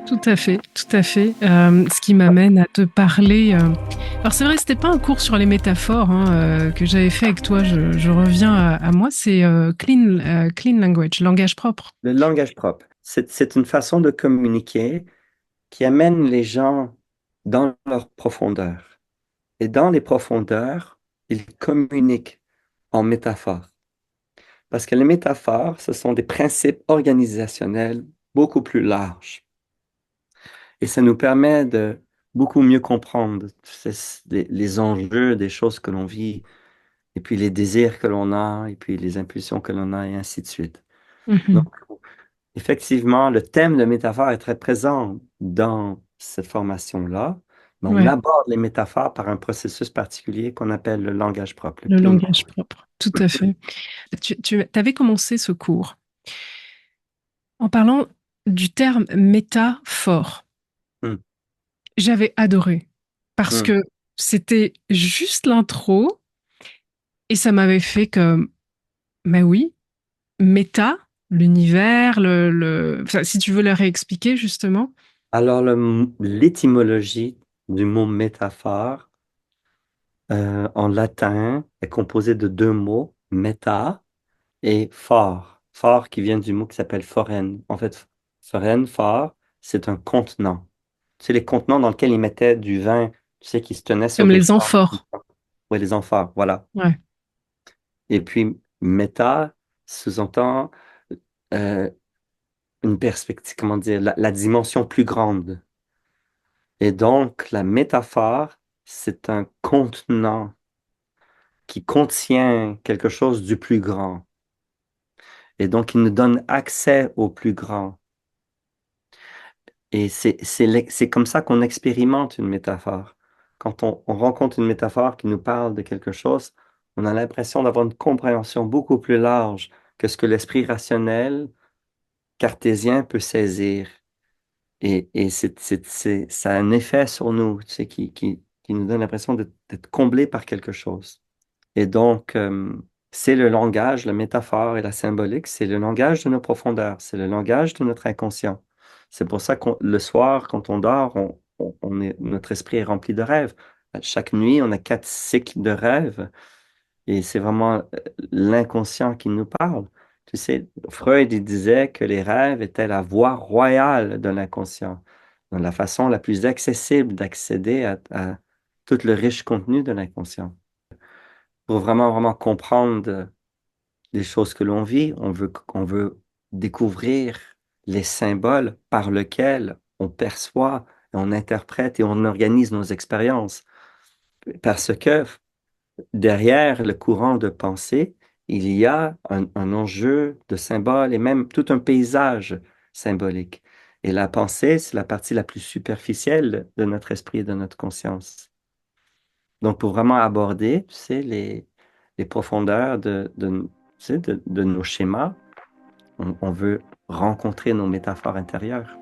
Tout à fait, tout à fait. Ce qui m'amène à te parler. Alors c'est vrai, c'était pas un cours sur les métaphores hein, que j'avais fait avec toi. Je reviens à moi. C'est clean language, langage propre. Le langage propre, c'est une façon de communiquer qui amène les gens dans leur profondeur. Et dans les profondeurs, ils communiquent en métaphore. Parce que les métaphores, ce sont des principes organisationnels beaucoup plus larges. Et ça nous permet de beaucoup mieux comprendre les enjeux des choses que l'on vit, et puis les désirs que l'on a, et puis les impulsions que l'on a, et ainsi de suite. Donc, Mhm. effectivement, le thème de métaphore est très présent dans cette formation-là, mais on Ouais, aborde les métaphores par un processus particulier qu'on appelle le langage propre, le le clean langage language. propre. Tout à fait. Tu avais commencé ce cours en parlant du terme métaphore. Hum, J'avais adoré parce hum. que c'était juste l'intro et ça m'avait fait comme, mais oui, méta, l'univers, enfin, si tu veux le réexpliquer justement. Alors, l'étymologie du mot métaphore en latin est composée de deux mots, méta et phare. Phare qui vient du mot qui s'appelle forène. En fait, forène, phare, c'est un contenant. Tu sais, les contenants dans lesquels ils mettaient du vin, tu sais, qui se tenait sur Comme des les cordes. amphores. Oui, les amphores, voilà. Ouais. Et puis, méta sous-entend euh, une perspective, comment dire, la dimension plus grande. Et donc, la métaphore, c'est un contenant qui contient quelque chose du plus grand. Et donc, il nous donne accès au plus grand. Et c'est comme ça qu'on expérimente une métaphore. Quand on rencontre une métaphore qui nous parle de quelque chose, on a l'impression d'avoir une compréhension beaucoup plus large que ce que l'esprit rationnel cartésien peut saisir. Et ça a un effet sur nous, tu sais, qui nous donne l'impression d'être comblé par quelque chose. Et donc, c'est le langage, la métaphore et la symbolique, c'est le langage de nos profondeurs, c'est le langage de notre inconscient. C'est pour ça que le soir, quand on dort, notre esprit est rempli de rêves. Chaque nuit, on a 4 cycles de rêves et c'est vraiment l'inconscient qui nous parle. Tu sais, Freud, il disait que les rêves étaient la voie royale de l'inconscient, donc la façon la plus accessible d'accéder à tout le riche contenu de l'inconscient. Pour vraiment, vraiment comprendre les choses que l'on vit, on veut découvrir les symboles par lesquels on perçoit, et on interprète et on organise nos expériences. Parce que derrière le courant de pensée, il y a un enjeu de symboles et même tout un paysage symbolique. Et la pensée, c'est la partie la plus superficielle de notre esprit et de notre conscience. Donc, pour vraiment aborder, tu sais, les profondeurs tu sais, de nos schémas, on veut rencontrer nos métaphores intérieures.